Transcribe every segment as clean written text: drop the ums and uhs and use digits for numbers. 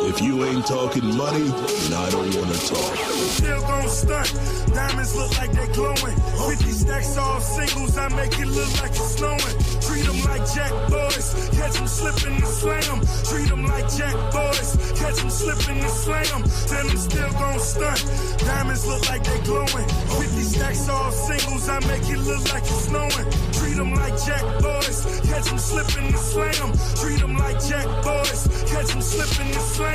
If you ain't talking money, then I don't want to talk. Still gon' stunt. Diamonds look like they glowing. 50 stacks all singles, I make it look like it's snowing. Treat them like Jack boys, catch them slipping and slam. Treat them like Jack boys, catch them slipping and slam. Tell them still gon' stunt. Diamonds look like they glowing. 50 stacks all singles, I make it look like it's snowing. Treat them like Jack boys, catch them slipping and slam. Treat them like Jack boys, catch them slipping and slam.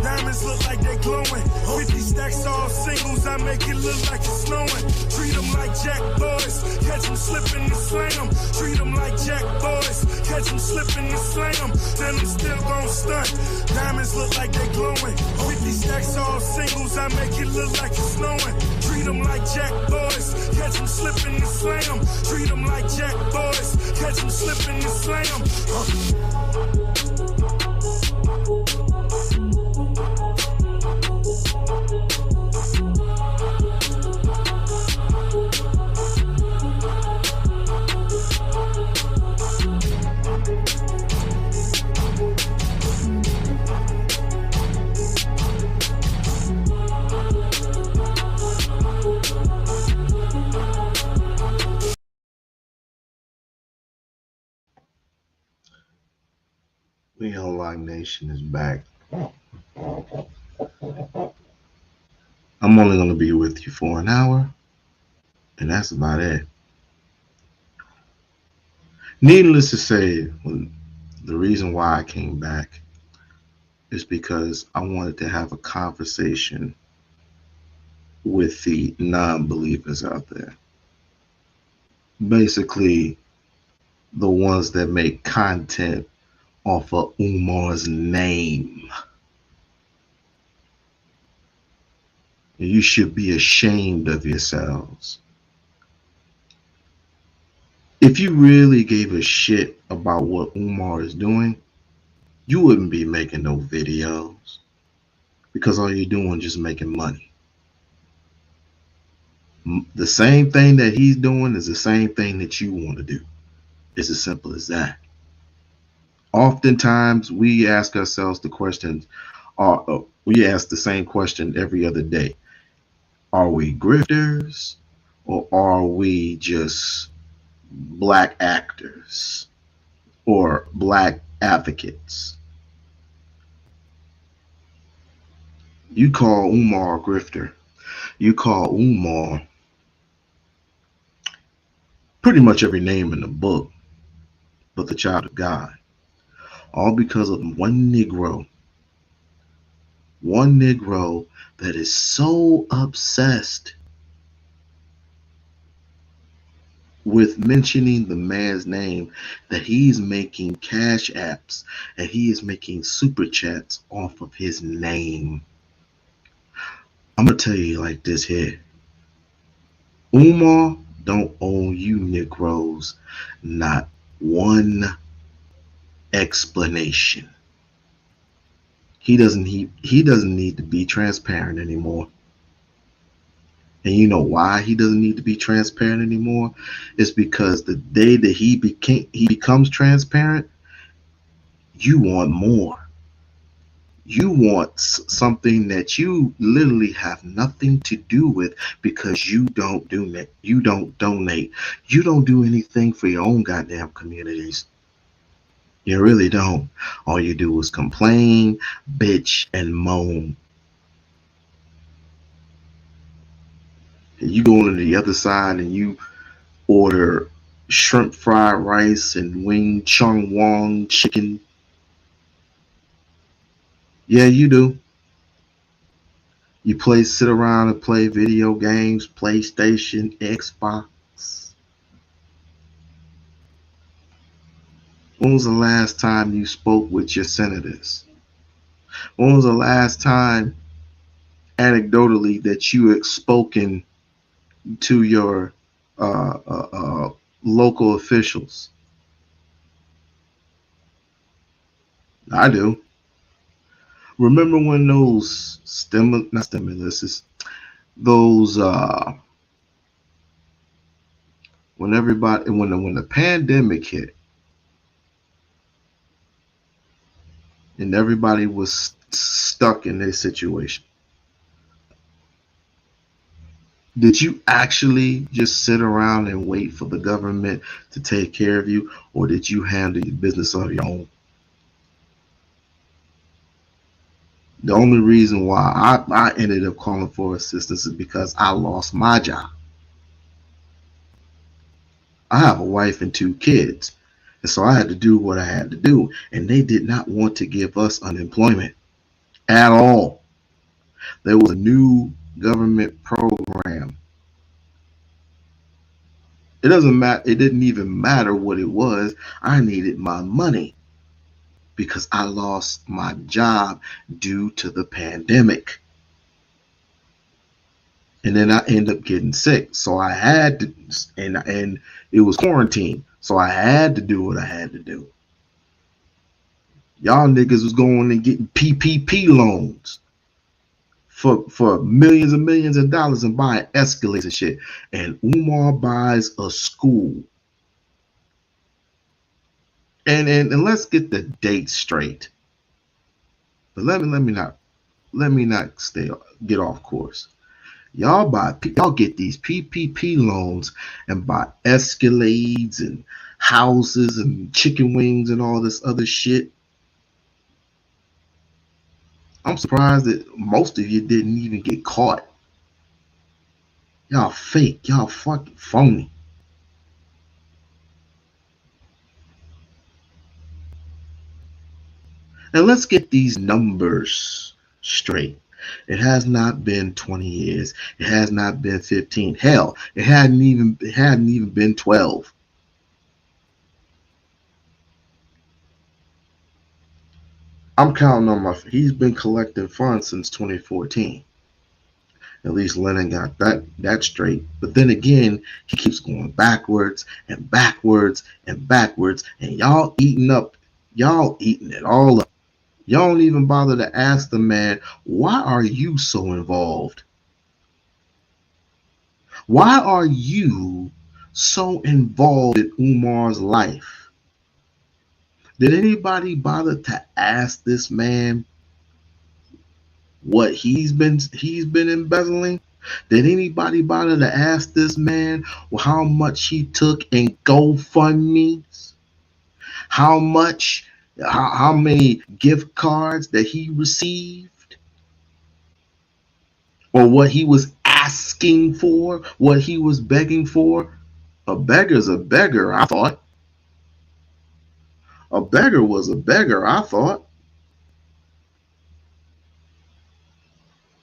Diamonds look like they glowing. 50 stacks all singles, I make it look like it's snowing. Treat them like Jack boys, catch them slipping and slam. Treat them like Jack boys, catch them slipping and slam. Tell them still gon' stunt. Diamonds look like they glowing. 50 stacks all singles, I make it look like it's snowing. Treat them like Jack boys, catch them slipping and slam. Treat them like Jack boys, catch them slipping and slam. We-On-Loc Nation is back. I'm only going to be with you for an hour, and that's about it. Needless to say, the reason why I came back is because I wanted to have a conversation with the non-believers out there. Basically, the ones that make content off of Umar's name. You should be ashamed of yourselves. If you really gave a shit about what Umar is doing, you wouldn't be making no videos, because all you're doing is just making money. The same thing that he's doing is the same thing that you want to do. It's as simple as that. Oftentimes, we ask ourselves the questions, we ask the same question every other day. Are we grifters, or are we just black actors or black advocates? You call Umar a grifter. You call Umar pretty much every name in the book but the child of God. All because of one Negro that is so obsessed with mentioning the man's name that he's making cash apps and he is making super chats off of his name. I'm gonna tell you like this here. Umar don't owe you Negroes not one explanation. He doesn't need to be transparent anymore. And you know why he doesn't need to be transparent anymore? It's because the day that he becomes transparent, you want more. You want something that you literally have nothing to do with, because you don't donate. You don't do anything for your own goddamn communities. You really don't. All you do is complain, bitch, and moan. And you go on to the other side and you order shrimp fried rice and wing chung wong chicken. Yeah, you do. You sit around and play video games, PlayStation, Xbox. When was the last time you spoke with your senators? When was the last time, anecdotally, that you had spoken to your uh, uh, uh, local officials? I do. Remember when those not stimuluses, those when the pandemic hit and everybody was stuck in their situation. Did you actually just sit around and wait for the government to take care of you, or did you handle your business on your own? The only reason why I ended up calling for assistance is because I lost my job. I have a wife and 2 kids, and so I had to do what I had to do, and they did not want to give us unemployment at all. There was a new government program. It doesn't matter. It didn't even matter what it was. I needed my money because I lost my job due to the pandemic. And then I ended up getting sick. So I had to, and it was quarantine. So I had to do what I had to do. Y'all niggas was going and getting PPP loans for millions and millions of dollars and buying Escalades and shit. And Umar buys a school. And let's get the date straight. But let me not get off course. Y'all get these PPP loans and buy Escalades and houses and chicken wings and all this other shit. I'm surprised that most of you didn't even get caught. Y'all fake. Y'all fucking phony. And let's get these numbers straight. It has not been 20 years. It has not been 15. Hell, it hadn't even been 12. I'm counting on he's been collecting funds since 2014. At least Lennon got that straight. But then again, he keeps going backwards and backwards and backwards, and y'all eating it all up. Y'all don't even bother to ask the man, why are you so involved? Why are you so involved in Umar's life? Did anybody bother to ask this man what he's been embezzling? Did anybody bother to ask this man how much he took in GoFundMe's? How many gift cards that he received? Or what he was asking for, what he was begging for? A beggar's a beggar, I thought. A beggar was a beggar, I thought.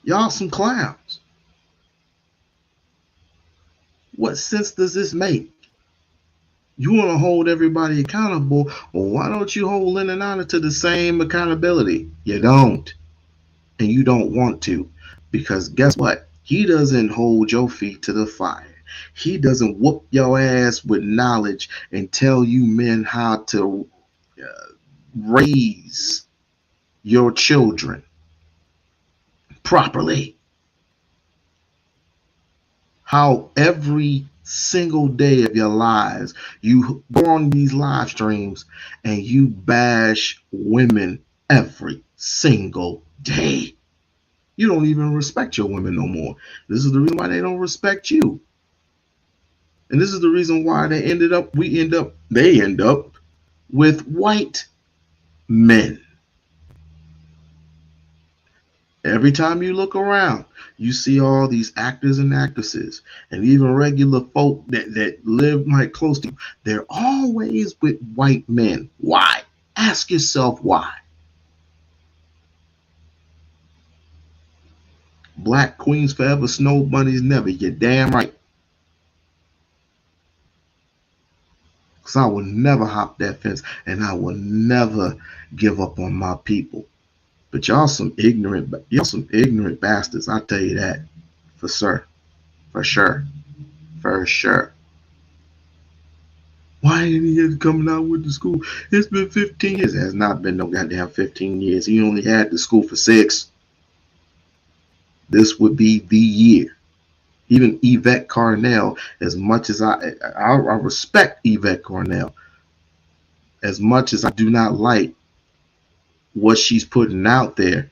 Y'all some clowns. What sense does this make? You want to hold everybody accountable, well, why don't you hold Lennon Honor to the same accountability? You don't. And you don't want to. Because guess what? He doesn't hold your feet to the fire. He doesn't whoop your ass with knowledge and tell you men how to raise your children properly. How every single day of your lives you go on these live streams and you bash women every single day. You don't even respect your women no more. This is the reason why they don't respect you. And this is the reason why they end up with white men. Every time you look around, you see all these actors and actresses and even regular folk that live like close to you. They're always with white men. Why? Ask yourself why. Black queens forever, snow bunnies never. You're damn right. Because I will never hop that fence, and I will never give up on my people. But y'all some ignorant bastards. I tell you that for sure, for sure, for sure. Why ain't he coming out with the school? It's been 15 years. It has not been no goddamn 15 years. He only had the school for 6. This would be the year. Even Yvette Carnell, as much as I respect Yvette Carnell, as much as I do not like what she's putting out there,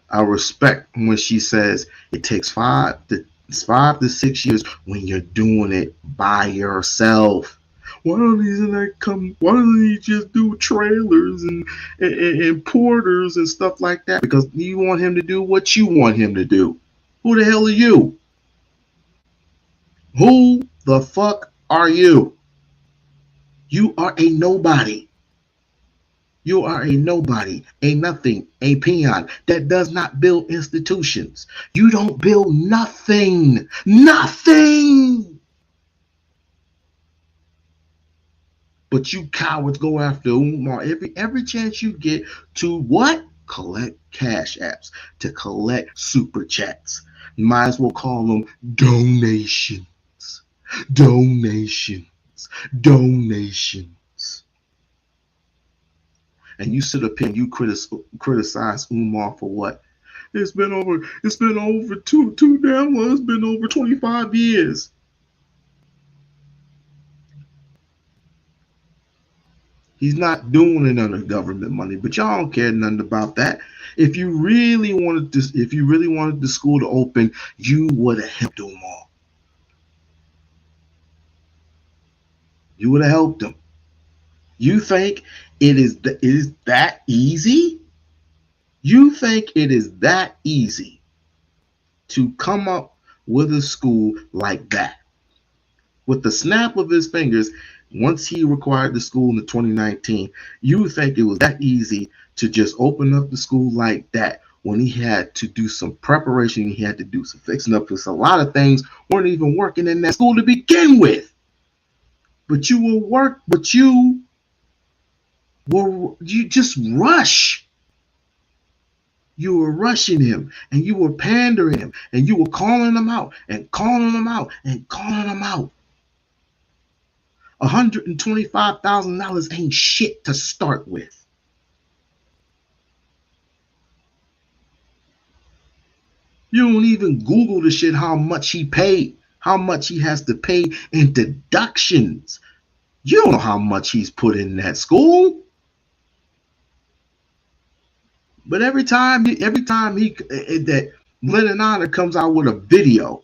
I respect when she says it takes 5 to 6 years when you're doing it by yourself. Why don't he just do trailers and porters and stuff like that? Because you want him to do what you want him to do. Who the hell are you? Who the fuck are you? You are a nobody. You are a nobody, a nothing, a peon that does not build institutions. You don't build nothing. Nothing. But you cowards go after Umar every chance you get to what? Collect cash apps, to collect super chats. You might as well call them donations. Donations. Donations. And you sit up here and you criticize Umar for what? It's been over too damn long. It's been over 25 years. He's not doing it under government money, but y'all don't care nothing about that. If you really wanted the school to open, you would have helped Umar. You would have helped him. You think it is that easy? You think it is that easy to come up with a school like that? With the snap of his fingers, once he required the school in 2019, you think it was that easy to just open up the school like that when he had to do some preparation, he had to do some fixing up, because a lot of things weren't even working in that school to begin with. But you just rush. You were rushing him, and you were pandering him, and you were calling him out and calling him out and calling him out. $125,000 ain't shit to start with. You don't even Google the shit how much he paid, how much he has to pay in deductions. You don't know how much he's put in that school. But every time that Lennon Honor comes out with a video,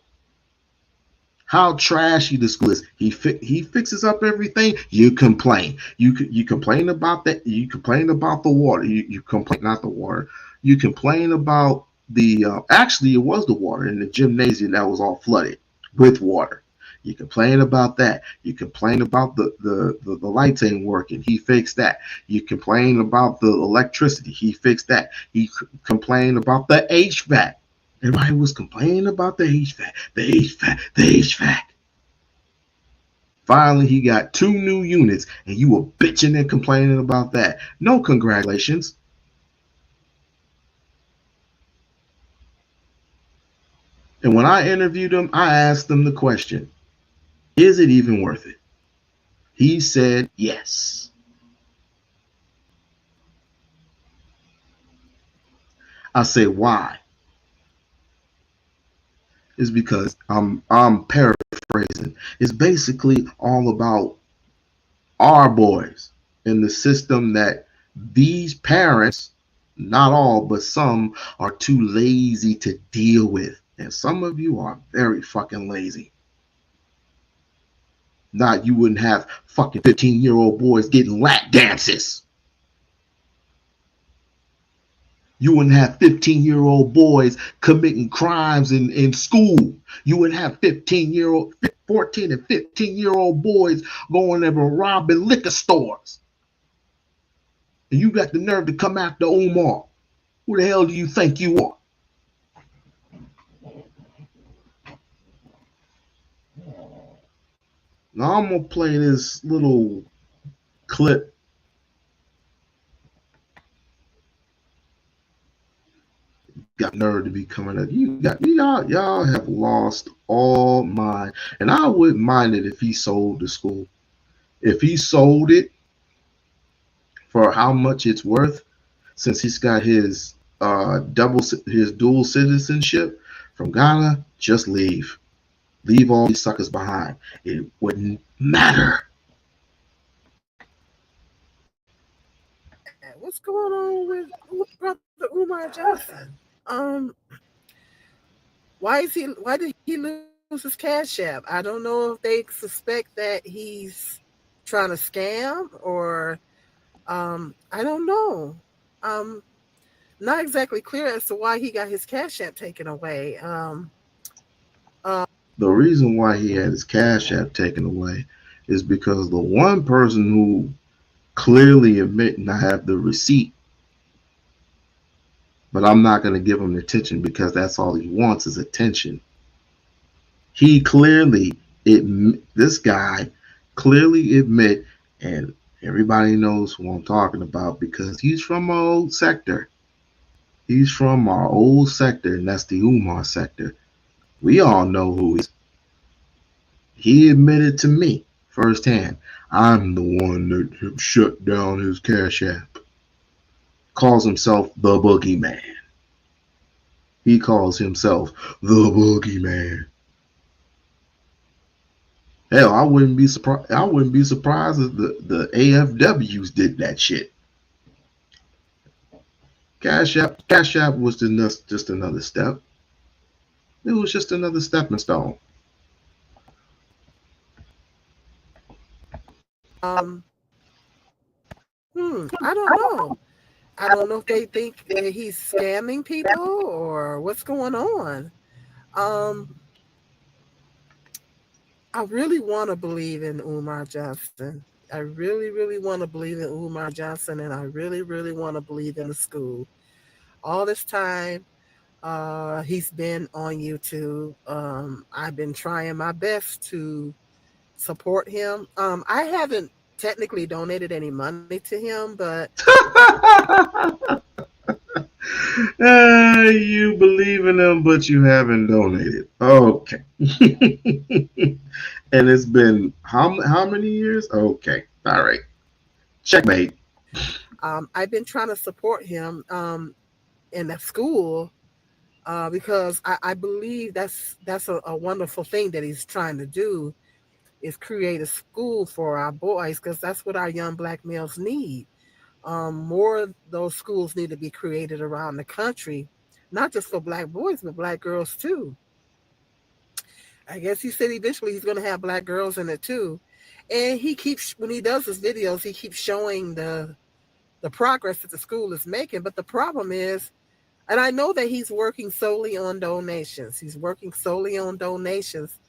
how trashy the school is, he fixes up everything. You complain. You complain about that. You complain about the water. You complain not the water. You complain about the actually it was the water in the gymnasium that was all flooded with water. You complain about that. You complain about the lights ain't working. He fixed that. You complain about the electricity. He fixed that. He complained about the HVAC. Everybody was complaining about the HVAC. Finally, he got 2 new units, and you were bitching and complaining about that. No congratulations. And when I interviewed him, I asked him the question, is it even worth it? He said yes. I say why? It's because I'm paraphrasing. It's basically all about our boys in the system that these parents, not all, but some, are too lazy to deal with. And some of you are very fucking lazy. Not you wouldn't have fucking 15-year-old boys getting lap dances. You wouldn't have 15-year-old boys committing crimes in school. You wouldn't have 14 and 15-year-old boys going and robbing liquor stores. And you got the nerve to come after Umar. Who the hell do you think you are? Now I'm gonna play this little clip. Got nerve to be coming up. Y'all have lost all mind. And I wouldn't mind it if he sold the school. If he sold it for how much it's worth, since he's got his dual citizenship from Ghana, just leave. Leave all these suckers behind. It wouldn't matter. What's going on with Brother Umar Johnson? Um, why did he lose his cash app? I don't know if they suspect that he's trying to scam or I don't know. Um, Not exactly clear as to why he got his cash app taken away. The reason why he had his cash app taken away is because the one person who clearly admit and I have the receipt, but I'm not going to give him attention because that's all he wants is attention. He clearly this guy clearly admit, and everybody knows who I'm talking about because he's from our old sector. He's from our old sector, and that's the Umar sector. We all know who he is. He admitted to me firsthand, I'm the one that shut down his cash app. Calls himself the boogeyman. He calls himself the boogeyman. Hell, I wouldn't be surprised. I wouldn't be surprised if the AFWs did that shit. Cash App was just another step. It was just another stepping stone. Um, I don't know. I don't know if they think that he's scamming people or what's going on. Um, I really want to believe in Umar Johnson. I really, really want to believe in Umar Johnson, and I really, really want to believe in the school. All this time, he's been on YouTube. I've been trying my best to support him. I haven't technically donated any money to him, but You believe in them, but you haven't donated. Okay. And it's been how many years? Okay. All right. Checkmate. I've been trying to support him in the school because I believe that's a wonderful thing that he's trying to do is create a school for our boys because that's what our young black males need. More of those schools need to be created around the country, not just for black boys, but black girls too. I guess he said eventually he's going to have black girls in it too. And he keeps, when he does his videos, he keeps showing the progress that the school is making. But the problem is, and I know that he's working solely on donations. He's working solely on donations.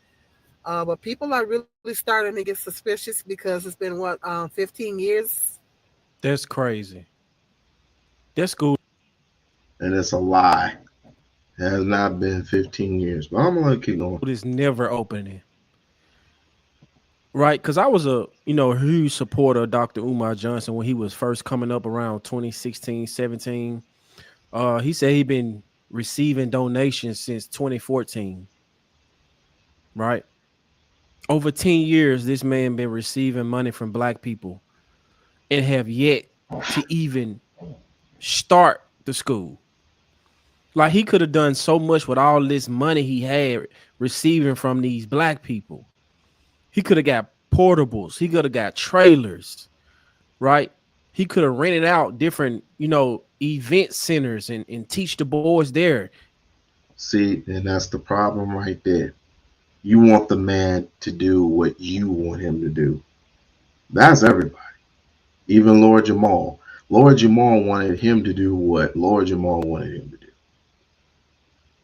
But people are really starting to get suspicious because it's been 15 years. That's crazy. That school And it's a lie. It has not been 15 years. But I'm gonna keep going. is never opening. Right? Because I was a huge supporter of Dr. Umar Johnson when he was first coming up around 2016, 17. He said he'd been receiving donations since 2014. Right? Over 10 years, this man been receiving money from black people and have yet to even start the school. Like he could have done so much with all this money he had receiving from these black people. He could have got portables. He could have got trailers, right? He could have rented out different, event centers and teach the boys there. See, and that's the problem right there. You want the man to do what you want him to do. That's everybody. Even Lord Jamal. Lord Jamal wanted him to do what Lord Jamal wanted him to do.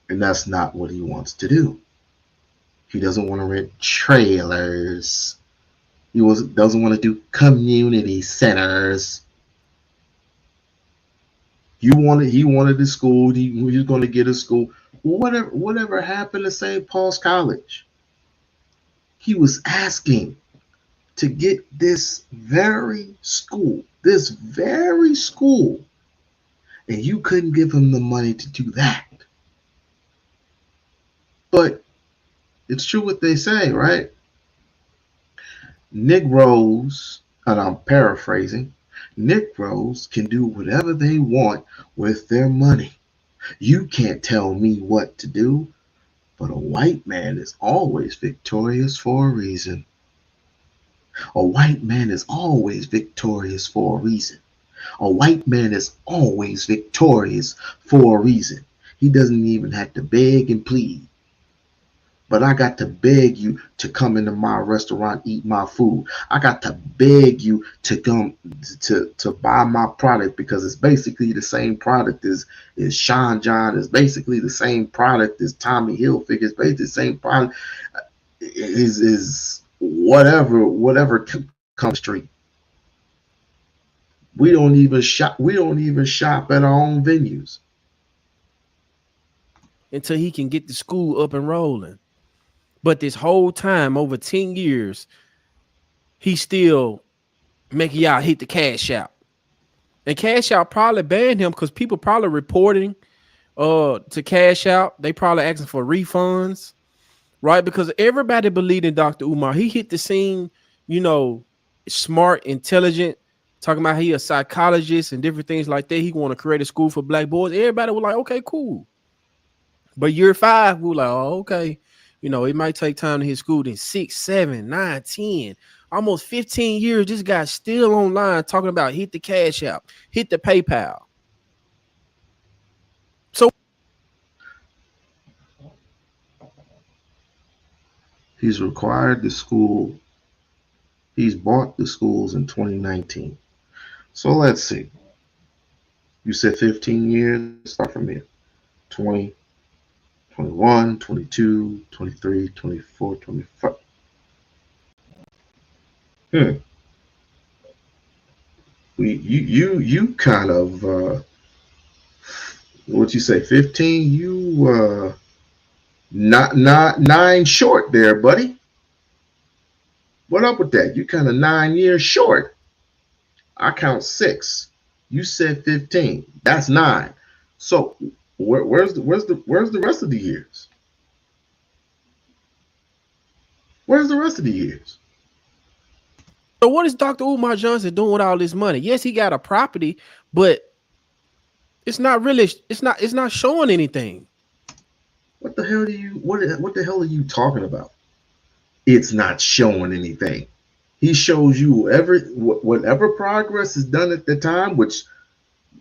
And that's not what he wants to do. He doesn't want to rent trailers. Doesn't want to do community centers. He wanted the school. He was going to get a school. Whatever happened to St. Paul's College? He was asking. to get this very school, and you couldn't give him the money to do that. But it's true what they say, right? Negroes, and I'm paraphrasing, Negroes can do whatever they want with their money. You can't tell me what to do, but a white man is always victorious for a reason. A white man is always victorious for a reason. A white man is always victorious for a reason. He doesn't even have to beg and plead. But I got to beg you to come into my restaurant, eat my food. I got to beg you to come to buy my product, because it's basically the same product as Sean John. It's basically the same product as Tommy Hilfiger. It's basically the same product is whatever comes street. We don't even shop. We don't even shop at our own venues until he can get the school up and rolling. But this whole time, over 10 years, he's still making y'all hit the cash out. And cash out probably banned him because people probably reporting to cash out. They probably asking for refunds, right? Because everybody believed in Dr. Umar. He hit the scene, smart, intelligent, talking about he a psychologist and different things like that. He want to create a school for black boys. Everybody was like, okay, cool. But year 5, we were like, oh, okay. It might take time to hit school. Then 6, 7, 9, 10, almost 15 years. This guy's still online talking about hit the cash out, hit the PayPal. So he's required the school. He's bought the schools in 2019. So let's see. You said 15 years. Start from here. 20. 21, 22, 23, 24, 25. You kind of what you say, 15? You not 9 short there, buddy. What up with that? You kind of 9 years short. I count 6. You said 15. That's 9. So where's the rest of the years? Where's the rest of the years? So what is Dr. Umar Johnson doing with all this money? Yes, he got a property, but it's not showing anything. What the hell are you talking about? It's not showing anything. He shows you whatever progress is done at the time, which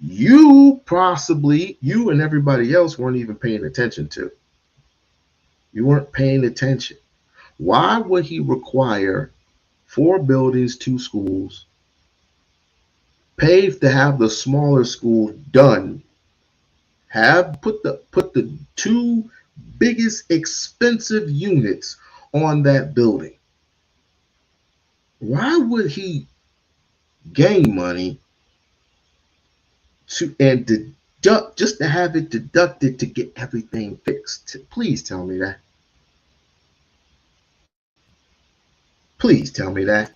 you and everybody else weren't even paying attention to. You weren't paying attention. Why would he require 4 buildings, 2 schools, pay to have the smaller school done, put the 2 biggest expensive units on that building? Why would he gain money and deduct, just to have it deducted to get everything fixed? Please tell me that. Please tell me that.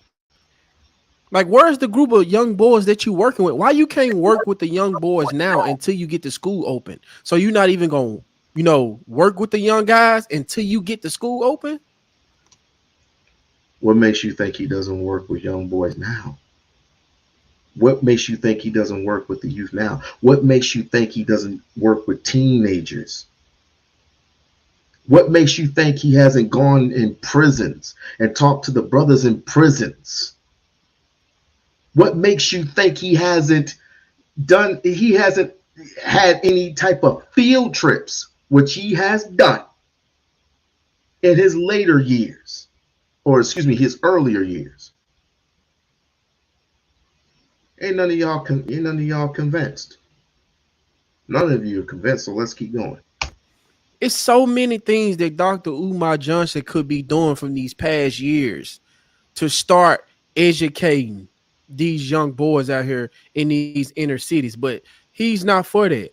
Like, where's the group of young boys that you working with? Why you can't work with the young boys now until you get the school open? So you're not even going to, work with the young guys until you get the school open? What makes you think he doesn't work with young boys now? What makes you think he doesn't work with the youth now? What makes you think he doesn't work with teenagers? What makes you think he hasn't gone in prisons and talked to the brothers in prisons? What makes you think he hasn't had any type of field trips, which he has done in his later years, or his earlier years? Ain't none of y'all convinced. None of you are convinced, so let's keep going. It's so many things that Dr. Umar Johnson could be doing from these past years to start educating these young boys out here in these inner cities, but he's not for that.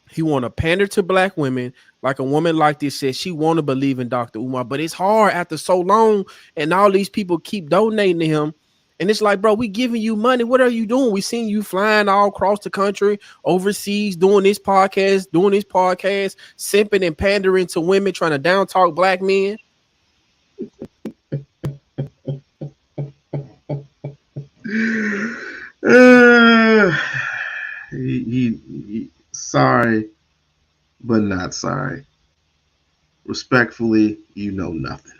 He want to pander to black women, like a woman like this said she want to believe in Dr. Umar, but it's hard after so long, and all these people keep donating to him. And it's like, bro, we giving you money. What are you doing? We seen you flying all across the country, overseas, doing this podcast, simping and pandering to women, trying to down talk black men. Uh, he sorry, but not sorry. Respectfully, you know nothing.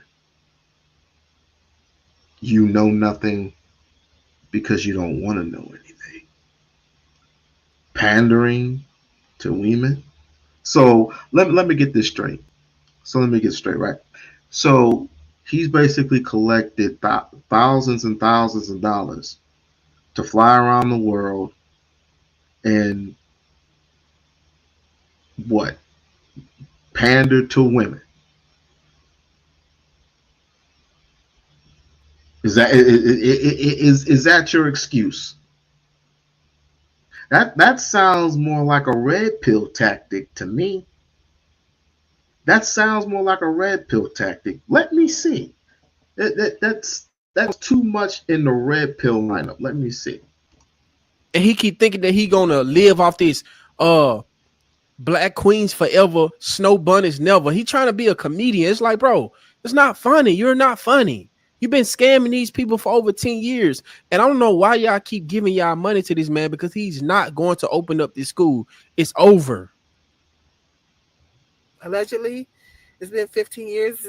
You know nothing because you don't want to know anything. Pandering to women. So let me get this straight. Right? So he's basically collected thousands and thousands of dollars to fly around the world and what? Pander to women. Is that your excuse? That sounds more like a red pill tactic to me. That sounds more like a red pill tactic. Let me see. That's too much in the red pill lineup. Let me see. And he keep thinking that he gonna live off this black queens forever, snow bunnies never. He trying to be a comedian. It's like, bro, it's not funny. You're not funny. You've been scamming these people for over 10 years. And I don't know why y'all keep giving y'all money to this man, because he's not going to open up this school. It's over. Allegedly, it's been 15 years.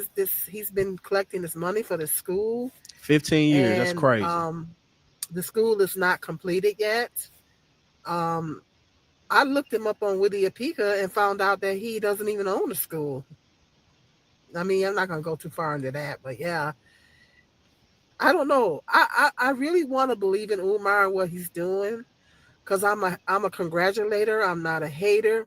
He's been collecting this money for the school. 15 years. And, that's crazy. The school is not completed yet. I looked him up on Wikipedia and found out that he doesn't even own the school. I mean, I'm not going to go too far into that, but yeah. I don't know. I really want to believe in Umar and what he's doing, because I'm a congratulator. I'm not a hater.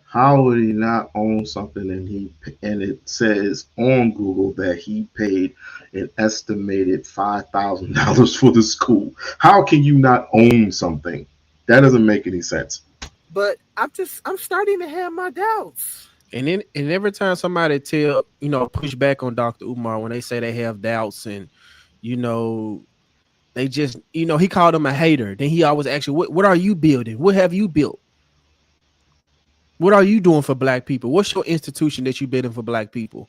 How would he not own something and it says on Google that he paid an estimated $5,000 for the school? How can you not own something? That doesn't make any sense. But I'm starting to have my doubts. And every time somebody push back on Dr. Umar when they say they have doubts, and they just he called him a hater. Then he always asks you, what are you building? What have you built? What are you doing for black people? What's your institution that you building for black people?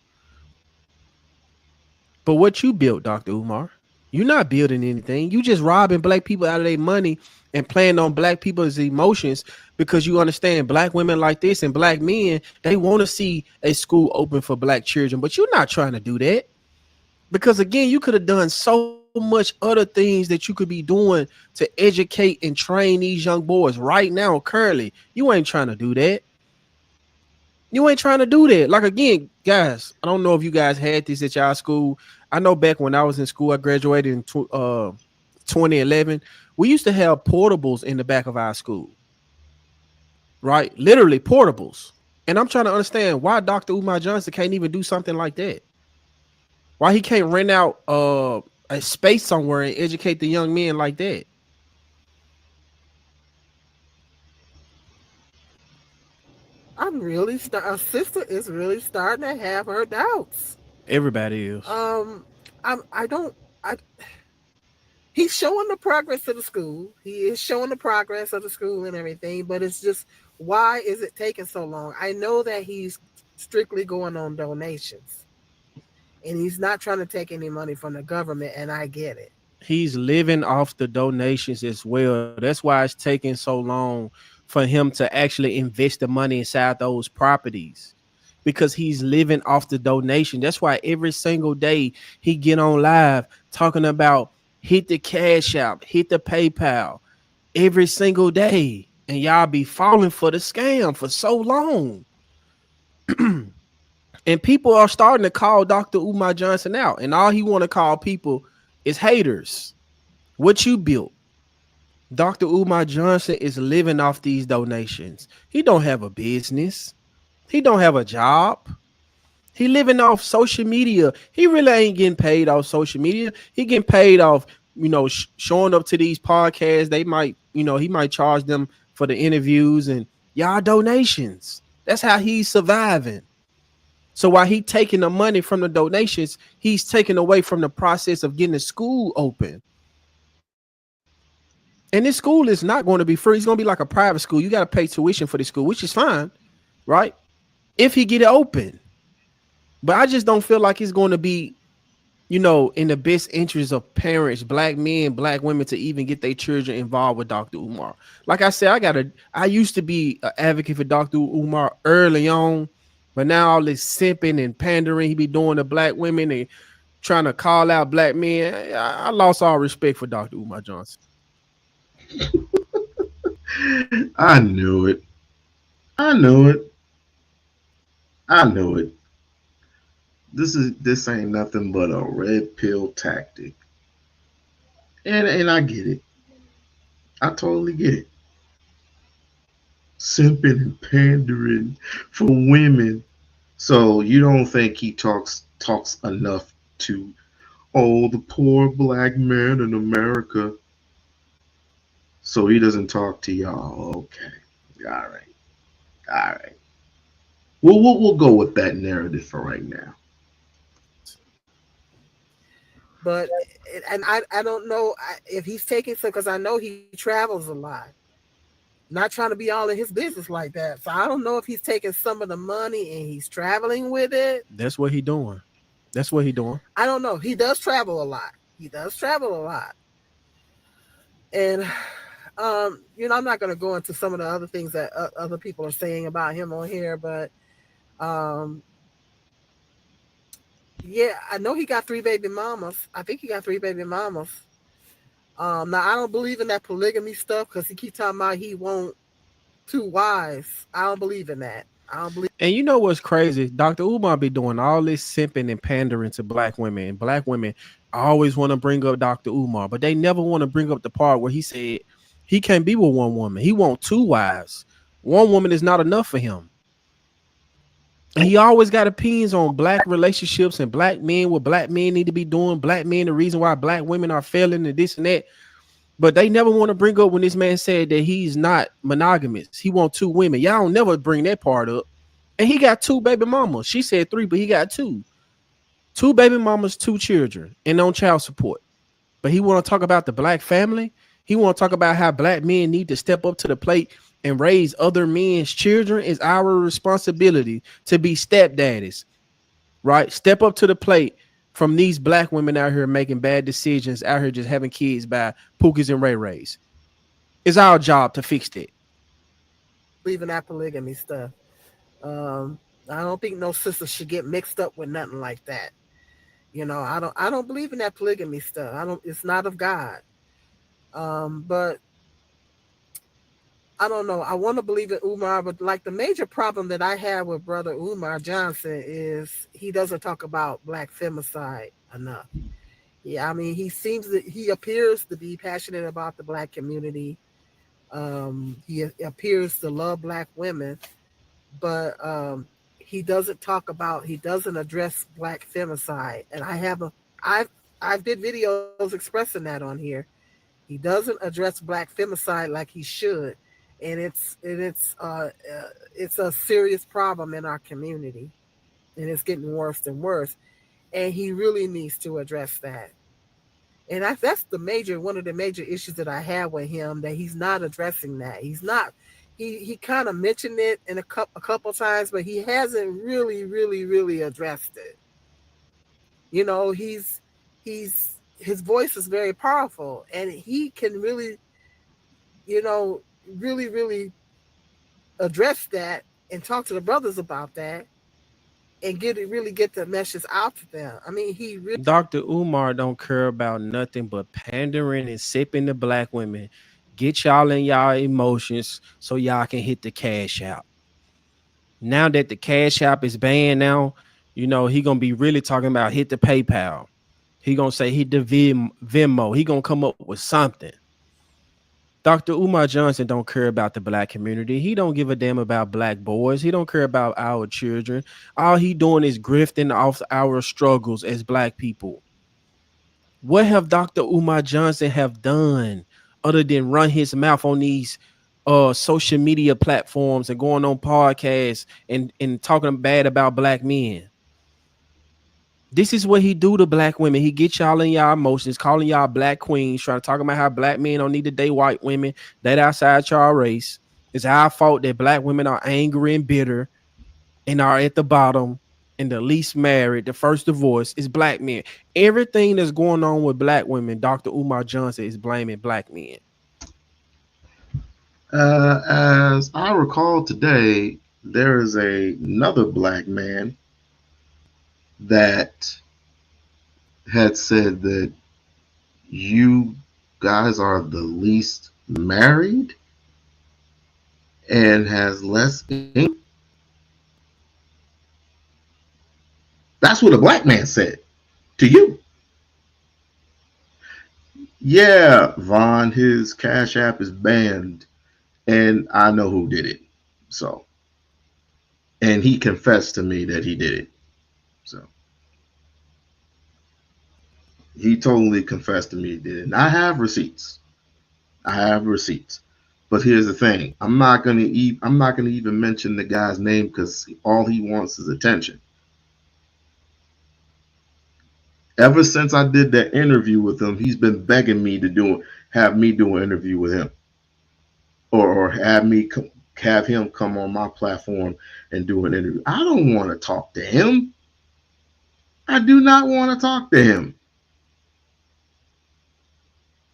But what you built, Dr. Umar, you're not building anything. You just robbing black people out of their money and playing on black people's emotions, because you understand black women like this and black men, they want to see a school open for black children, but you're not trying to do that, because again, you could have done so much other things that you could be doing to educate and train these young boys right now. Currently, you ain't trying to do that. You ain't trying to do that. Like, again, guys, I don't know if you guys had this at y'all school. I know back when I was in school, I graduated in 2011. We used to have portables in the back of our school, right? Literally portables. And I'm trying to understand why Dr. Umar Johnson can't even do something like that. Why he can't rent out a space somewhere and educate the young men like that. Our sister is really starting to have her doubts. Everybody is. He's showing the progress of the school. He is showing the progress of the school and everything, but it's just, why is it taking so long? I know that he's strictly going on donations, and he's not trying to take any money from the government, and I get it. He's living off the donations as well. That's why it's taking so long for him to actually invest the money inside those properties, because he's living off the donation. That's why every single day he get on live talking about hit the Cash App, hit the PayPal every single day. And y'all be falling for the scam for so long. And people are starting to call Dr. Umar Johnson out. And all he want to call people is haters. What you built. Dr. Umar Johnson is living off these donations. He don't have a business. He don't have a job. He living off social media. He really ain't getting paid off social media. He getting paid off, showing up to these podcasts. They might, he might charge them for the interviews and y'all donations. That's how he's surviving. So while he taking the money from the donations, he's taking away from the process of getting the school open. And this school is not going to be free. It's going to be like a private school. You got to pay tuition for the school, which is fine, right? If he get it open. But I just don't feel like it's going to be, in the best interest of parents, black men, black women, to even get their children involved with Dr. Umar. Like I said, I used to be an advocate for Dr. Umar early on, but now all this simping and pandering he be doing to black women and trying to call out black men, I lost all respect for Dr. Umar Johnson. I knew it. I knew it. I knew it. This ain't nothing but a red pill tactic. And I get it. I totally get it. Simping and pandering for women. So you don't think he talks enough to the poor black man in America. So he doesn't talk to y'all. Okay. All right. All right. We'll go with that narrative for right now. But and I don't know if he's taking some, because I know he travels a lot. Not trying to be all in his business like that. So I don't know if he's taking some of the money and he's traveling with it. That's what he doing. That's what he doing. I don't know. He does travel a lot. And I'm not going to go into some of the other things that other people are saying about him on here, but yeah, I know he got 3 baby mamas. I think he got 3 baby mamas. Now I don't believe in that polygamy stuff, because he keeps talking about he want 2 wives. I don't believe in that. I don't believe. And you know what's crazy? Dr. Umar be doing all this simping and pandering to black women, and black women always want to bring up Dr. Umar, but they never want to bring up the part where he said he can't be with one woman. He want 2 wives. One woman is not enough for him. And he always got opinions on black relationships and black men, what black men need to be doing, black men, the reason why black women are failing and this and that. But they never want to bring up when this man said that he's not monogamous. He wants 2 women. Y'all don't never bring that part up. And he got 2 baby mamas. She said 3, but he got 2. 2 baby mamas, 2 children, and on child support. But he want to talk about the black family. He want to talk about how black men need to step up to the plate and raise other men's children. It's our responsibility to be stepdaddies, right? Step up to the plate from these black women out here making bad decisions, out here just having kids by Pookies and Ray Rays. It's our job to fix that. Leaving that polygamy stuff. I don't think no sister should get mixed up with nothing like that. I don't believe in that polygamy stuff. It's not of God. But I don't know. I want to believe in Umar, but like the major problem that I have with brother Umar Johnson is he doesn't talk about black femicide enough. Yeah, I mean, he appears to be passionate about the black community. He appears to love black women, but he doesn't address black femicide. And I did videos expressing that on here. He doesn't address black femicide like he should. And it's a serious problem in our community, and it's getting worse and worse. And he really needs to address that. And that's one of the major issues that I have with him, that he's not addressing that. He's not. He kind of mentioned it in a couple times, but he hasn't really addressed it. His voice is very powerful, and he can really, really address that and talk to the brothers about that and get the message out to them. I mean, Dr. Umar don't care about nothing but pandering and sipping the black women. Get y'all in y'all emotions so y'all can hit the cash out. Now that the cash app is banned now, he gonna be really talking about hit the PayPal. He gonna say hit the Venmo. He gonna come up with something. Dr. Umar Johnson don't care about the black community. He don't give a damn about black boys. He don't care about our children. All he doing is grifting off our struggles as black people. What have Dr. Umar Johnson have done other than run his mouth on these social media platforms and going on podcasts and talking bad about black men. This is what he do to black women. He get y'all in y'all emotions, calling y'all black queens, trying to talk about how black men don't need to date white women that outside y'all race. It's our fault that black women are angry and bitter and are at the bottom and the least married. The first divorce is black men. Everything that's going on with black women, Dr. Umar Johnson is blaming black men. As I recall today, there is another black man that had said that you guys are the least married and has less income. That's what a black man said to you. Yeah, Vaughn, his Cash App is banned, and I know who did it. So, and he confessed to me that he did it. So, he totally confessed to me he did it. And I have receipts. I have receipts. But here's the thing: I'm not gonna even mention the guy's name because all he wants is attention. Ever since I did that interview with him, he's been begging me to have me do an interview with him, or have him come on my platform and do an interview. I don't want to talk to him. I do not want to talk to him.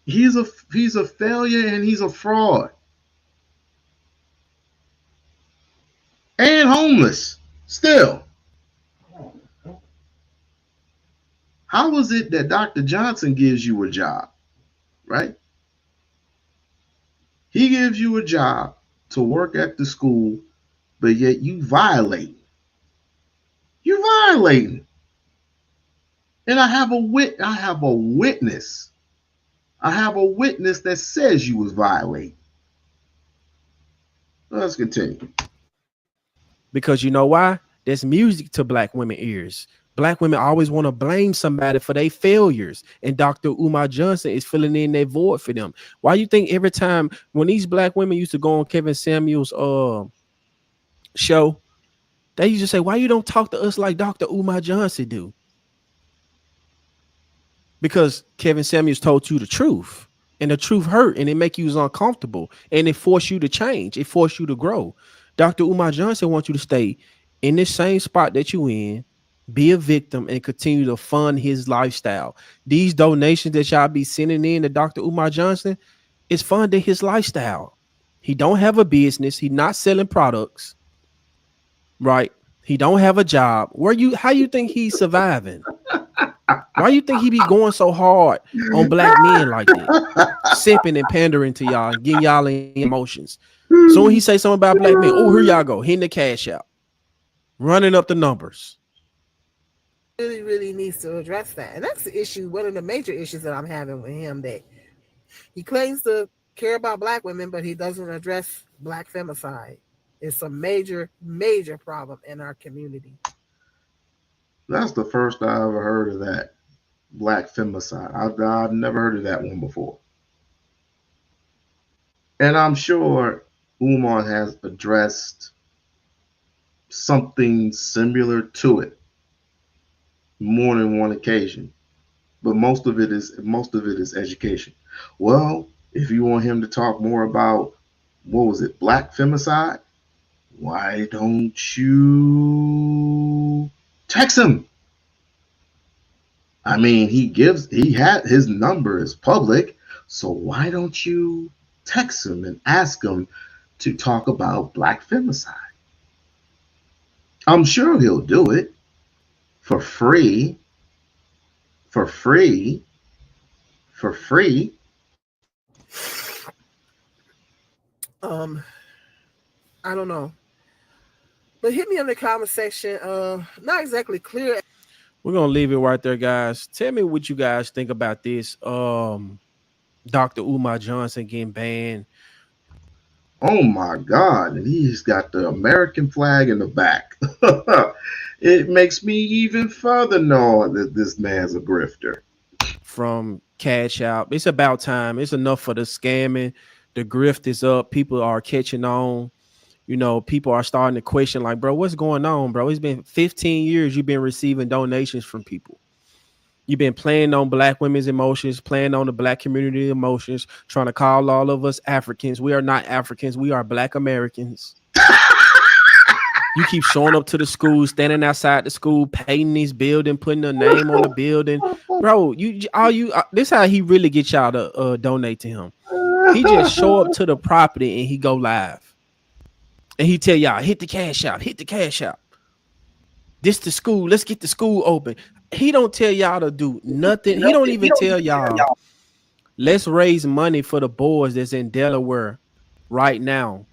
He's a failure and he's a fraud and homeless still. How is it that Dr. Johnson gives you a job, right? He gives you a job to work at the school, but yet you violate. You're violating. And I have a witness. I have a witness that says you was violating. Let's continue. Because you know why? There's music to black women ears. Black women always want to blame somebody for their failures, and Dr. Umar Johnson is filling in that void for them. Why you think every time when these black women used to go on Kevin Samuels' show, they used to say, "Why you don't talk to us like Dr. Umar Johnson do?" Because Kevin Samuels told you the truth, and the truth hurt, and it make you uncomfortable, and it forced you to change. It forced you to grow. Dr. Umar Johnson wants you to stay in this same spot that you in, be a victim, and continue to fund his lifestyle. These donations that y'all be sending in to Dr. Umar Johnson is funding his lifestyle. He don't have a business. He not selling products, right? He don't have a job. How you think he's surviving? Why you think he be going so hard on black men like that? Simping and pandering to y'all and getting y'all in emotions. So when he say something about black men, oh, here y'all go, hitting the cash out, running up the numbers. Really needs to address that. And that's the issue, one of the major issues that I'm having with him, that he claims to care about black women, but he doesn't address black femicide. It's a major problem in our community. That's the first I ever heard of that. Black femicide. I've never heard of that one before. And I'm sure Umar has addressed something similar to it more than one occasion. But most of it is education. Well, if you want him to talk more about, what was it, black femicide, why don't you text him? I mean, his number is public, so why don't you text him and ask him to talk about black femicide? I'm sure he'll do it for free. For free. I don't know. But hit me in the comment section. Not exactly clear. We're gonna leave it right there, guys. Tell me what you guys think about this. Dr. Umar Johnson getting banned. Oh my God. And he's got the American flag in the back. It makes me even further know that this man's a grifter. From Cash Out. It's about time. It's enough for the scamming, The grift is up. People are catching on. People are starting to question, like, bro, what's going on, bro? It's been 15 years you've been receiving donations from people. You've been playing on black women's emotions, playing on the black community emotions, trying to call all of us Africans. We are not Africans. We are Black Americans. You keep showing up to the school, standing outside the school, painting this building, putting a name on the building, bro. This how he really gets y'all to donate to him. He just show up to the property and he go live, and he tell y'all, hit the cash out, hit the cash out. This the school. Let's get the school open. He don't tell y'all to do nothing. He don't even tell y'all, let's raise money for the boys that's in Delaware right now,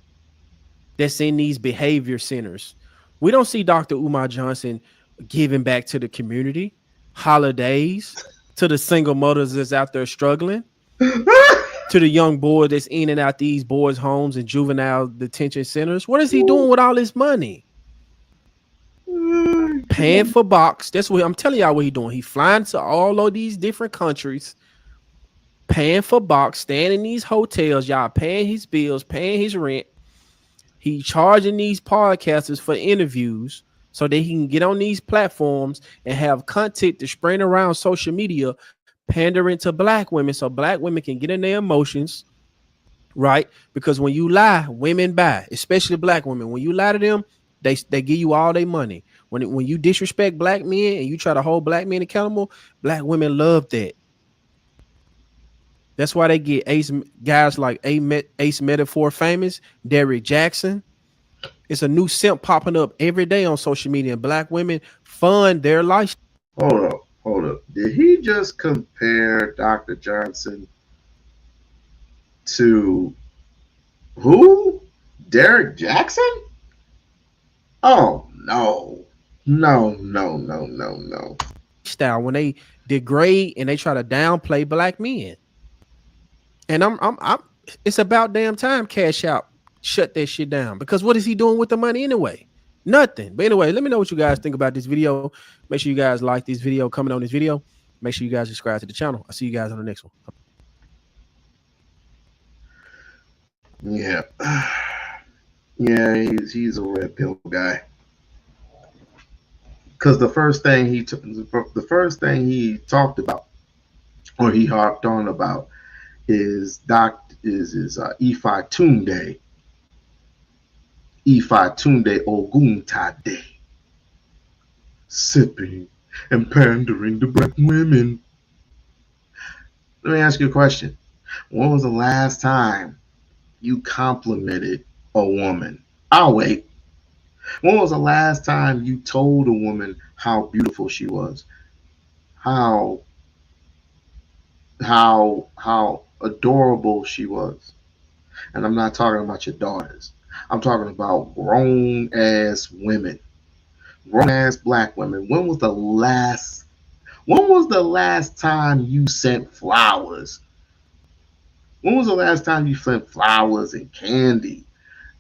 that's in these behavior centers. We don't see Dr. Umar Johnson giving back to the community, holidays, to the single mothers that's out there struggling, to the young boy that's in and out these boys' homes and juvenile detention centers. What is he doing with all this money? Paying for box. That's what I'm telling y'all what he doing. He flying to all of these different countries, paying for box, staying in these hotels, y'all paying his bills, paying his rent. He charging these podcasters for interviews so that he can get on these platforms and have content to spread around social media, pandering to black women so black women can get in their emotions, right? Because when you lie, women buy, especially black women. When you lie to them, they give you all their money. When you disrespect black men and you try to hold black men accountable, black women love that. That's why they get guys like Ace Metaphor famous, Derrick Jackson. It's a new simp popping up every day on social media, and black women fund their life. Hold up. Did he just compare Dr. Johnson to who? Derrick Jackson? Oh, no. No. Style when they degrade and they try to downplay black men. And I'm it's about damn time Cash Out shut that shit down, because what is he doing with the money anyway? Nothing. But anyway, let me know what you guys think about this video. Make sure you guys like this video, comment on this video. Make sure you guys subscribe to the channel. I'll see you guys on the next one. Yeah. Yeah, he's a red pill guy. Because the first thing he talked about, or he harped on about, is Ifatunde Oguntade, sipping and pandering to black women. Let me ask you a question. When was the last time you complimented a woman? I'll wait. When was the last time you told a woman how beautiful she was? How adorable she was? And I'm not talking about your daughters. I'm talking about grown ass women, grown ass black women. When was the last time you sent flowers? When was the last time you sent flowers and candy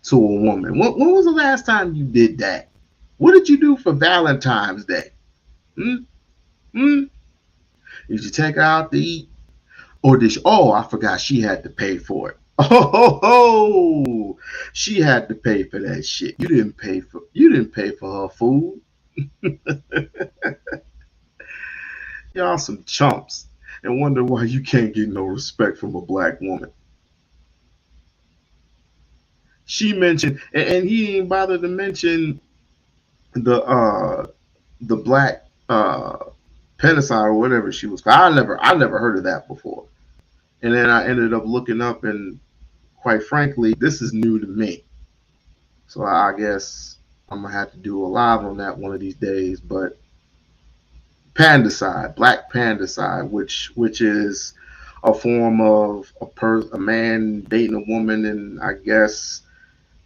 to a woman? When was the last time you did that? What did you do for Valentine's Day? Did you take her out to eat? Or did I forgot she had to pay for it. Oh, she had to pay for that shit. You didn't pay for her food. Y'all some chumps, and wonder why you can't get no respect from a black woman. She mentioned, and he didn't bother to mention the black penicillin or whatever she was. I never heard of that before. And then I ended up looking up, and quite frankly, this is new to me. So I guess I'm gonna have to do a live on that one of these days. But pandicide, black pandicide, which is a form of a man dating a woman, and I guess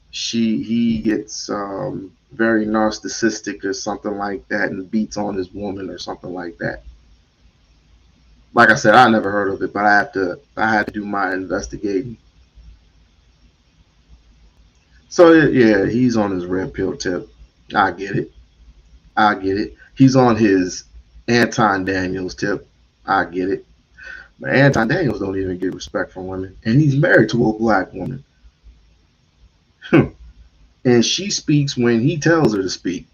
he gets very narcissistic or something like that, and beats on his woman or something like that. Like I said, I never heard of it, but I had to do my investigating. So yeah, he's on his red pill tip. I get it. He's on his Anton Daniels tip. I get it. But Anton Daniels don't even get respect from women, and he's married to a black woman. And she speaks when he tells her to speak.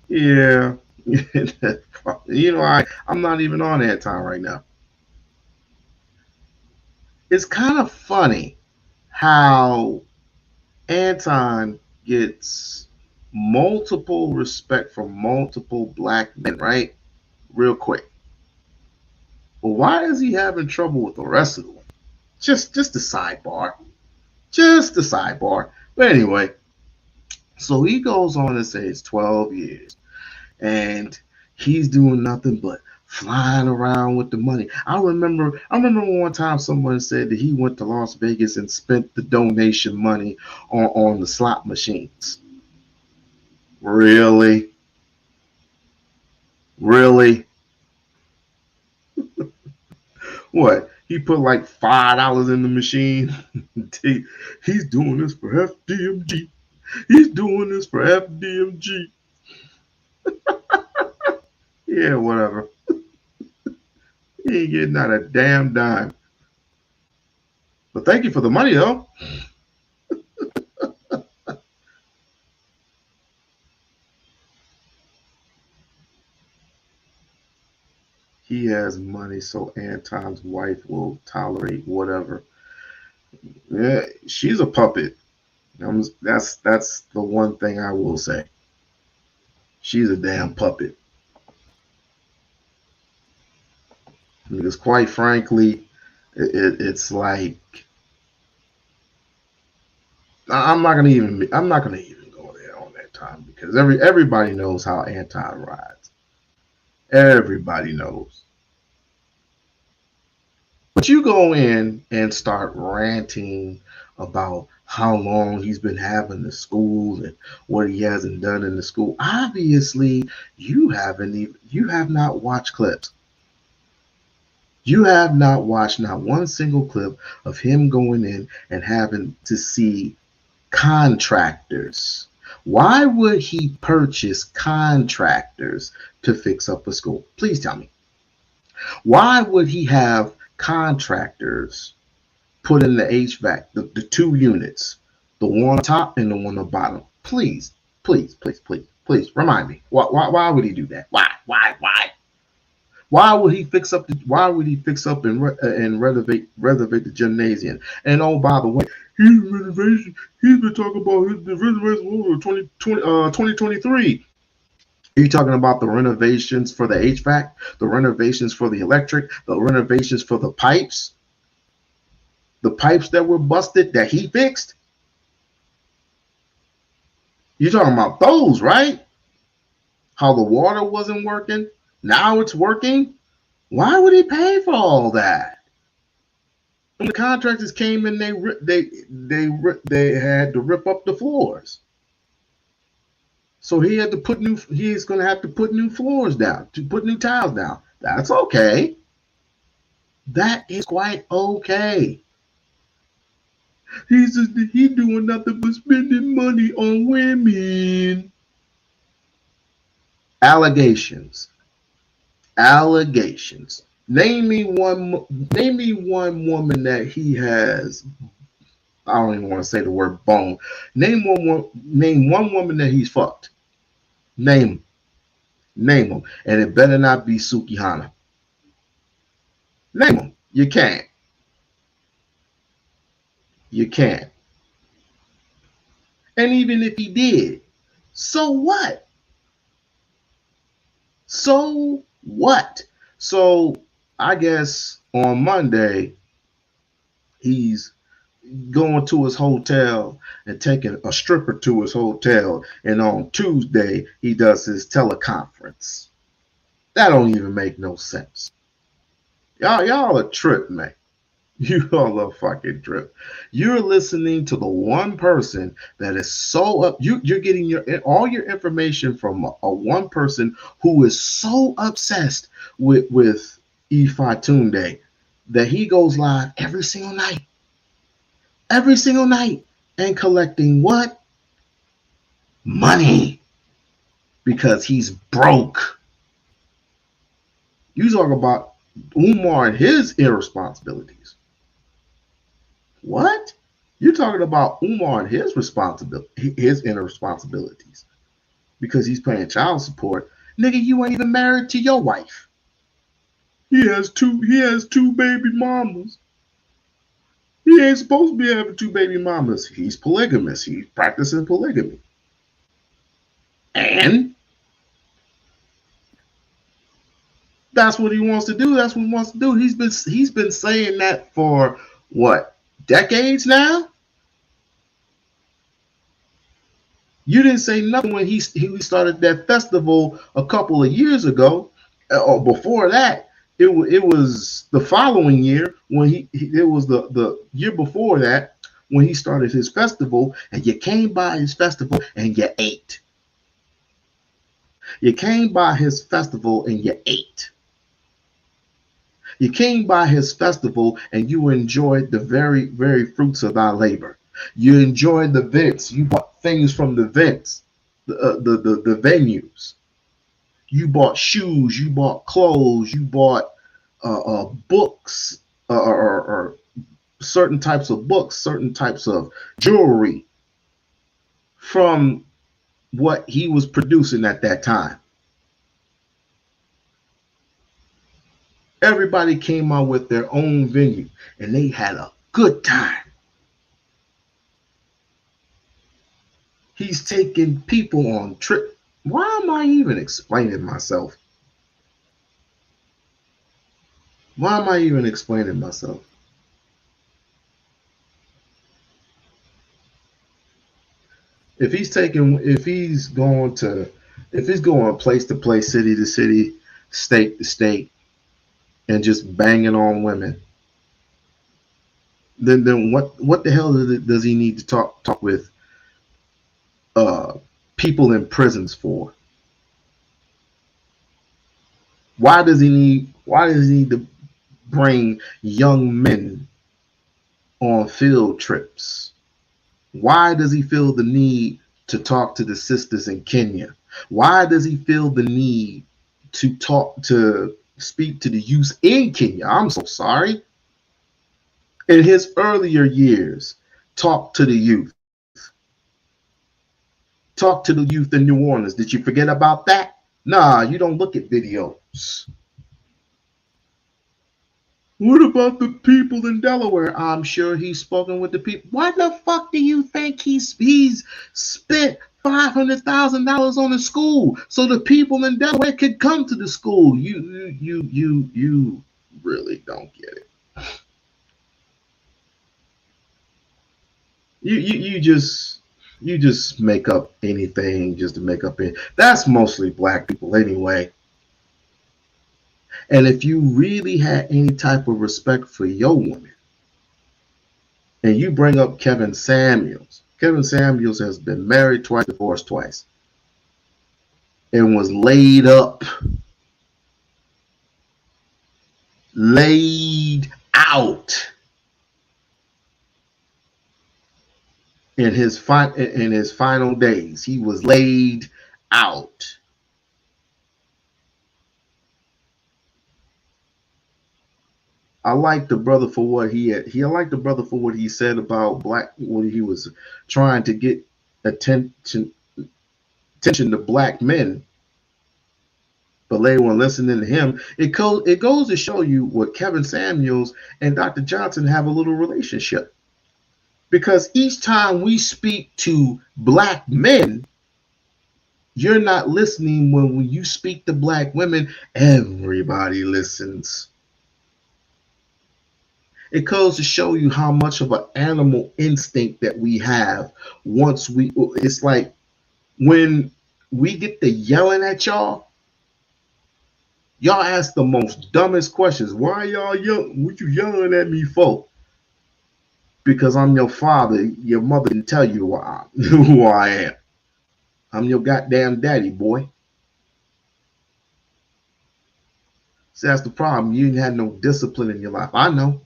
Yeah. I'm not even on Anton right now. It's kind of funny how Anton gets multiple respect from multiple black men, right? Real quick. But why is he having trouble with the rest of them? Just a sidebar. Just a sidebar. But anyway, so he goes on and says 12 years. And he's doing nothing but flying around with the money. I remember one time someone said that he went to Las Vegas and spent the donation money on the slot machines. Really? Really? What? He put like $5 in the machine? He's doing this for FDMG. He's doing this for FDMG. Yeah, whatever. He ain't getting out a damn dime. But thank you for the money, though. He has money, so Anton's wife will tolerate whatever. Yeah, she's a puppet. That's the one thing I will say. She's a damn puppet. Because quite frankly, it's like I'm not gonna even go there on that time because everybody knows how Anton rides. Everybody knows. But you go in and start ranting about how long he's been having the school and what he hasn't done in the school. Obviously, you have not watched clips. You have not watched not one single clip of him going in and having to see contractors. Why would he purchase contractors to fix up a school? Please tell me. Why would he have contractors put in the HVAC, the two units, the one on top and the one on the bottom? Please remind me. Why would he do that? Why? Why would he fix up and renovate the gymnasium? And oh, by the way, he's been talking about the renovation over 2023. Are you talking about the renovations for the HVAC, the renovations for the electric, the renovations for the pipes that were busted that he fixed? You're talking about those, right? How the water wasn't working? Now it's working. Why would he pay for all that? When the contractors came in, they had to rip up the floors. So he's going to have to put new floors down, to put new tiles down. That's okay. That is quite okay. He's doing nothing but spending money on women. Allegations. Name me one woman that he has. I don't even want to say the word bone. Name one woman that he's fucked. Name them, and it better not be Sukihana. Name them. You can't. And even if he did, so what? So I guess on Monday, he's going to his hotel and taking a stripper to his hotel. And on Tuesday, he does his teleconference. That don't even make no sense. Y'all a trip, man. You all a fucking trip. You're listening to the one person that is so up. You're getting all your information from a one person who is so obsessed with Ifatunde that he goes live every single night, and collecting what? Money, because he's broke. You talk about Umar and his irresponsibilities. What? You're talking about Umar and his irresponsibilities because he's paying child support. Nigga, you ain't even married to your wife. He has two baby mamas. He ain't supposed to be having two baby mamas. He's polygamous. He's practicing polygamy. And that's what he wants to do. That's what he wants to do. He's been saying that for what, decades now? You didn't say nothing when he started that festival a couple of years ago, or before that. It was the following year when it was the year before that when he started his festival, and you came by his festival and you ate. You came by his festival and you ate. You came by his festival and you enjoyed the very, very fruits of thy labor. You enjoyed the events. You bought things from the events, the venues. You bought shoes. You bought clothes. You bought books, or certain types of books, certain types of jewelry from what he was producing at that time. Everybody came out with their own venue and they had a good time. He's taking people on trip. Why am I even explaining myself? Why am I even explaining myself? If he's going place to place, city to city, state to state, and just banging on women, then what the hell does he need to talk with people in prisons for? Why does he need to bring young men on field trips? Why does he feel the need to talk to the sisters in Kenya? Why does he feel the need to speak to the youth in Kenya? I'm so sorry. In his earlier years, talk to the youth. Talk to the youth in New Orleans. Did you forget about that? Nah, you don't look at videos. What about the people in Delaware? I'm sure he's spoken with the people. Why the fuck do you think he's spent $500,000 on a school so the people in Delaware could come to the school? You really don't get it. You just make up anything just to make up it. That's mostly black people anyway. And if you really had any type of respect for your woman, and you bring up Kevin Samuels has been married twice, divorced twice, and was laid out in his final days. He was laid out. I like the brother for what I like the brother for what he said about black, when he was trying to get attention to black men, but they weren't listening to him. It goes to show you what Kevin Samuels and Dr. Johnson have a little relationship. Because each time we speak to black men, you're not listening. When you speak to black women, everybody listens. It goes to show you how much of an animal instinct that we have. It's like when we get to yelling at y'all ask the most dumbest questions. Why y'all yelling? What you yelling at me for? Because I'm your father. Your mother didn't tell you who I am. I'm your goddamn daddy, boy. See, that's the problem. You didn't have no discipline in your life. I know.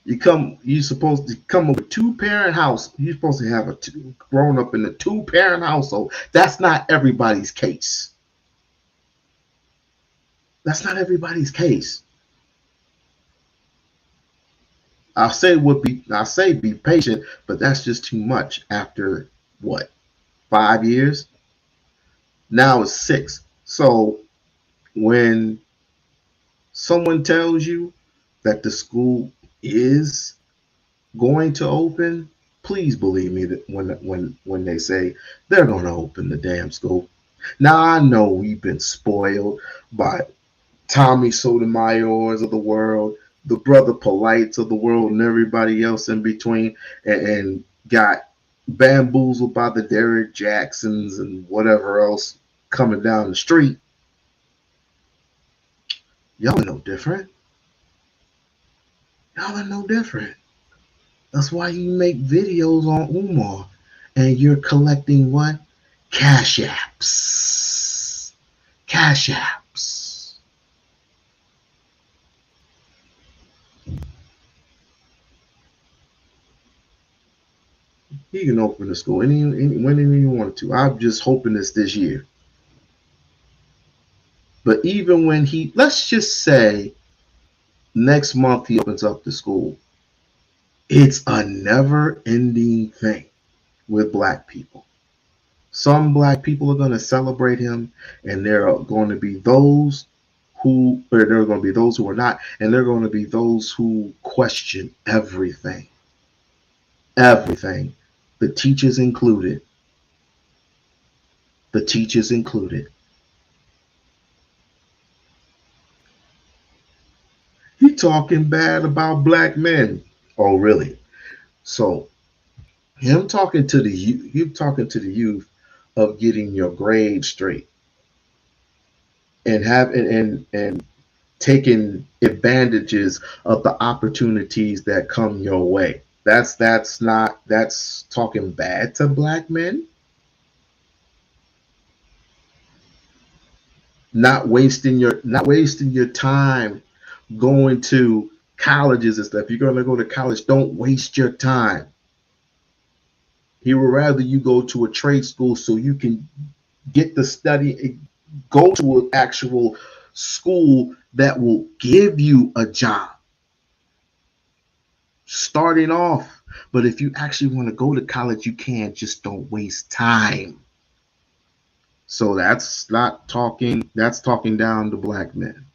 You're supposed to come up with two-parent house. You're supposed to have grown up in a two-parent household. That's not everybody's case. That's not everybody's case. I say be patient, but that's just too much after what, 5 years? Now it's 6. So when someone tells you that the school is going to open, please believe me that when they say they're going to open the damn school. Now I know we've been spoiled by Tommy Sotomayor's of the world, the brother Polites of the world, and everybody else in between, and got bamboozled by the Derrick Jacksons and whatever else coming down the street. Y'all are no different. Y'all are no different. That's why you make videos on Umar and you're collecting what? Cash apps. Cash apps. He can open the school whenever he wanted to. I'm just hoping it's this year. But even when let's just say next month he opens up the school, it's a never ending thing with black people. Some black people are going to celebrate him, and there are going to be those there are going to be those who are not, and there are going to be those who question everything. Everything. The teachers included. The teachers included. He talking bad about black men. Oh, really? So him talking to the youth of getting your grades straight and taking advantages of the opportunities that come your way. That's talking bad to black men. Not wasting your time going to colleges and stuff. If you're going to go to college, don't waste your time. He would rather you go to a trade school so you can get the study, go to an actual school that will give you a job starting off. But if you actually want to go to college, you can. Just don't waste time. So that's talking down to black men.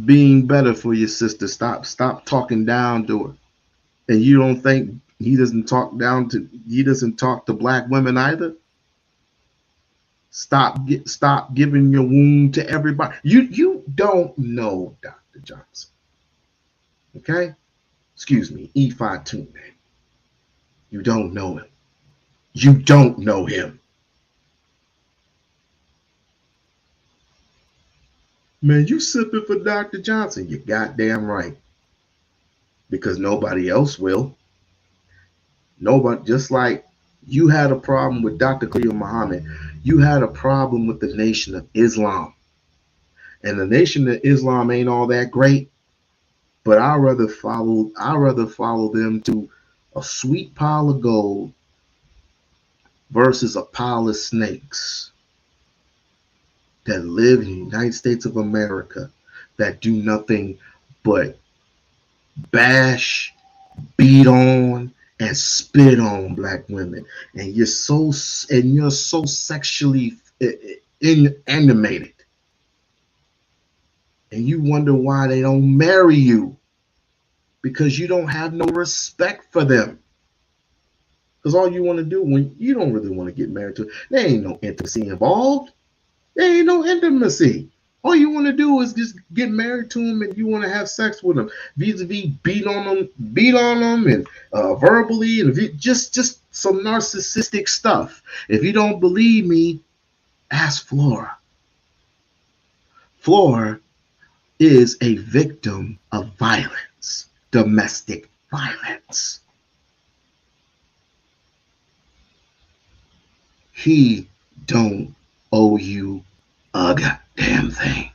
Being better for your sister. Stop talking down to her. And you don't think he doesn't talk to black women either? Stop giving your wound to everybody. You don't know Dr. Johnson. Okay? Excuse me, Ifatunde. You don't know him. You don't know him. Man, you sipping for Dr. Johnson. You're goddamn right. Because nobody else will. Nobody, just like you had a problem with Dr. Khalil Muhammad, you had a problem with the Nation of Islam. And the Nation of Islam ain't all that great, but I'd rather follow them to a sweet pile of gold versus a pile of snakes that live in the United States of America that do nothing but bash, beat on, and spit on black women. And you're so sexually animated. And you wonder why they don't marry you. Because you don't have no respect for them. Because all you want to do when you don't really want to get married to, there ain't no intimacy involved. There ain't no intimacy. All you want to do is just get married to them and you want to have sex with them. Vis-a-vis beat on them and verbally and just some narcissistic stuff. If you don't believe me, ask Flora. Flora is a victim of violence, domestic violence. He don't owe you a goddamn thing.